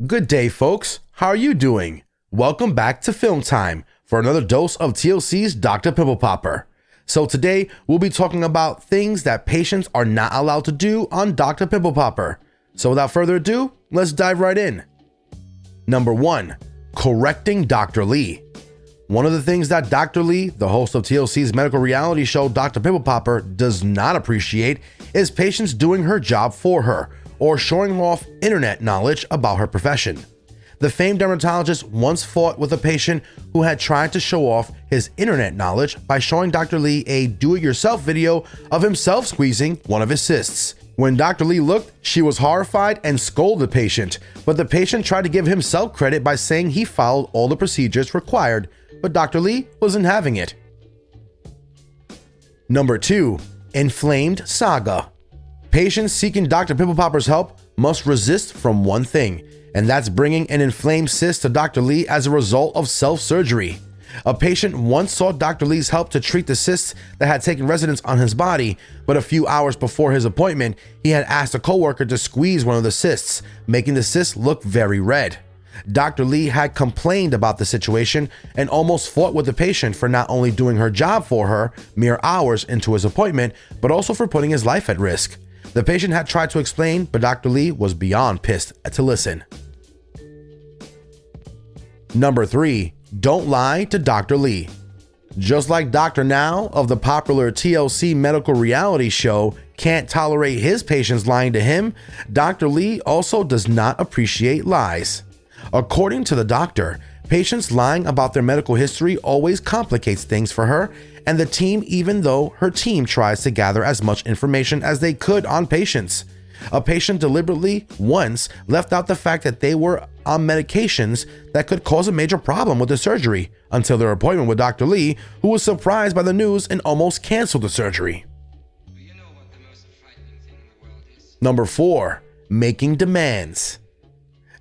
Good day, folks. How are you doing? Welcome back to Film Time for another dose of TLC's Dr. Pimple Popper. So today, we'll be talking about things that patients are not allowed to do on Dr. Pimple Popper. So without further ado, let's dive right in. Number 1, correcting Dr. Lee. One of the things that Dr. Lee, the host of TLC's medical reality show Dr. Pimple Popper, does not appreciate is patients doing her job for her or showing off internet knowledge about her profession. The famed dermatologist once fought with a patient who had tried to show off his internet knowledge by showing Dr. Lee a do-it-yourself video of himself squeezing one of his cysts. When Dr. Lee looked, she was horrified and scolded the patient, but the patient tried to give himself credit by saying he followed all the procedures required, but Dr. Lee wasn't having it. Number 2, inflamed saga. Patients seeking Dr. Pimple Popper's help must resist from one thing, and that's bringing an inflamed cyst to Dr. Lee as a result of self-surgery. A patient once sought Dr. Lee's help to treat the cysts that had taken residence on his body, but a few hours before his appointment, he had asked a coworker to squeeze one of the cysts, making the cyst look very red. Dr. Lee had complained about the situation and almost fought with the patient for not only doing her job for her mere hours into his appointment, but also for putting his life at risk. The patient had tried to explain, but Dr. Lee was beyond pissed to listen. Number 3, don't lie to Dr. Lee. Just like Dr. Now of the popular TLC medical reality show can't tolerate his patients lying to him, Dr. Lee also does not appreciate lies. According to the doctor, patients lying about their medical history always complicates things for her and the team, even though her team tries to gather as much information as they could on patients. A patient deliberately once left out the fact that they were on medications that could cause a major problem with the surgery until their appointment with Dr. Lee, who was surprised by the news and almost canceled the surgery. You know what the most frightening thing in the world is? Number 4, making demands.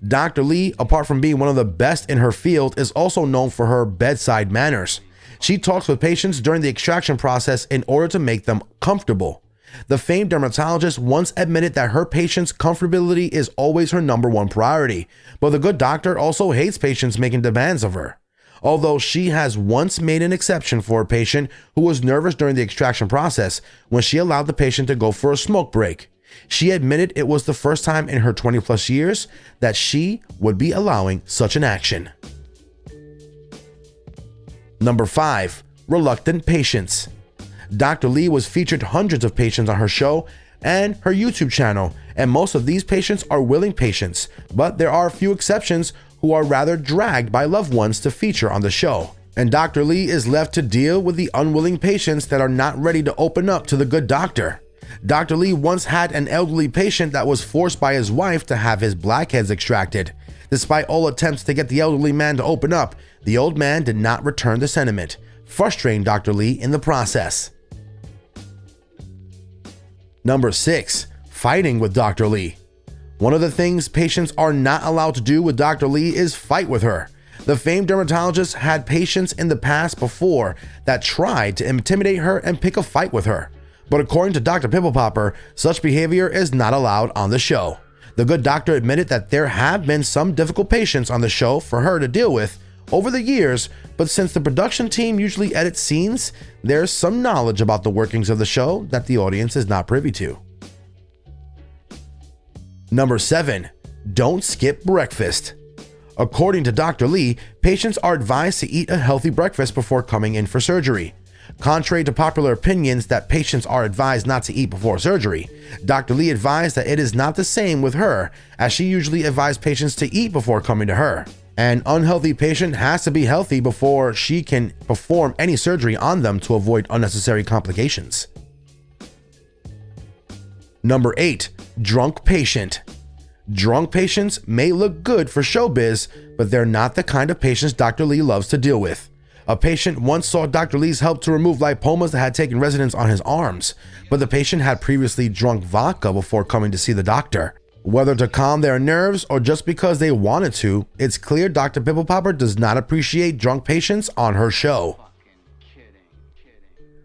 Dr. Lee, apart from being one of the best in her field, is also known for her bedside manners. She talks with patients during the extraction process in order to make them comfortable. The famed dermatologist once admitted that her patients' comfortability is always her number 1 priority, but the good doctor also hates patients making demands of her. Although she has once made an exception for a patient who was nervous during the extraction process when she allowed the patient to go for a smoke break. She admitted it was the first time in her 20+ years that she would be allowing such an action. Number 5, reluctant patients. Dr. Lee was featured hundreds of patients on her show and her YouTube channel, and most of these patients are willing patients, but there are a few exceptions who are rather dragged by loved ones to feature on the show. And Dr. Lee is left to deal with the unwilling patients that are not ready to open up to the good doctor. Dr. Lee once had an elderly patient that was forced by his wife to have his blackheads extracted. Despite all attempts to get the elderly man to open up, the old man did not return the sentiment, frustrating Dr. Lee in the process. Number 6, fighting with Dr. Lee. One of the things patients are not allowed to do with Dr. Lee is fight with her. The famed dermatologist had patients in the past before that tried to intimidate her and pick a fight with her. But according to Dr. Pimple Popper, such behavior is not allowed on the show. The good doctor admitted that there have been some difficult patients on the show for her to deal with over the years, but since the production team usually edits scenes, there's some knowledge about the workings of the show that the audience is not privy to. Number 7, don't skip breakfast. According to Dr. Lee, patients are advised to eat a healthy breakfast before coming in for surgery. Contrary to popular opinions that patients are advised not to eat before surgery, Dr. Lee advised that it is not the same with her, as she usually advised patients to eat before coming to her. An unhealthy patient has to be healthy before she can perform any surgery on them to avoid unnecessary complications. Number 8, drunk patient. Drunk patients may look good for showbiz, but they're not the kind of patients Dr. Lee loves to deal with. A patient once sought Dr. Lee's help to remove lipomas that had taken residence on his arms, but the patient had previously drunk vodka before coming to see the doctor. Whether to calm their nerves or just because they wanted to, it's clear Dr. Pimple Popper does not appreciate drunk patients on her show.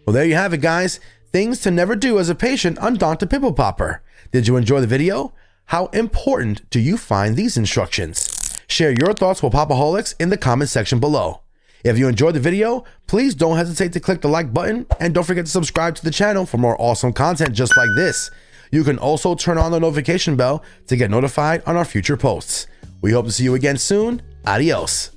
Well, there you have it, guys. Things to never do as a patient on Dr. Pimple Popper. Did you enjoy the video? How important do you find these instructions? Share your thoughts with Popaholics in the comment section below. If you enjoyed the video, please don't hesitate to click the like button and don't forget to subscribe to the channel for more awesome content just like this. You can also turn on the notification bell to get notified on our future posts. We hope to see you again soon. Adios.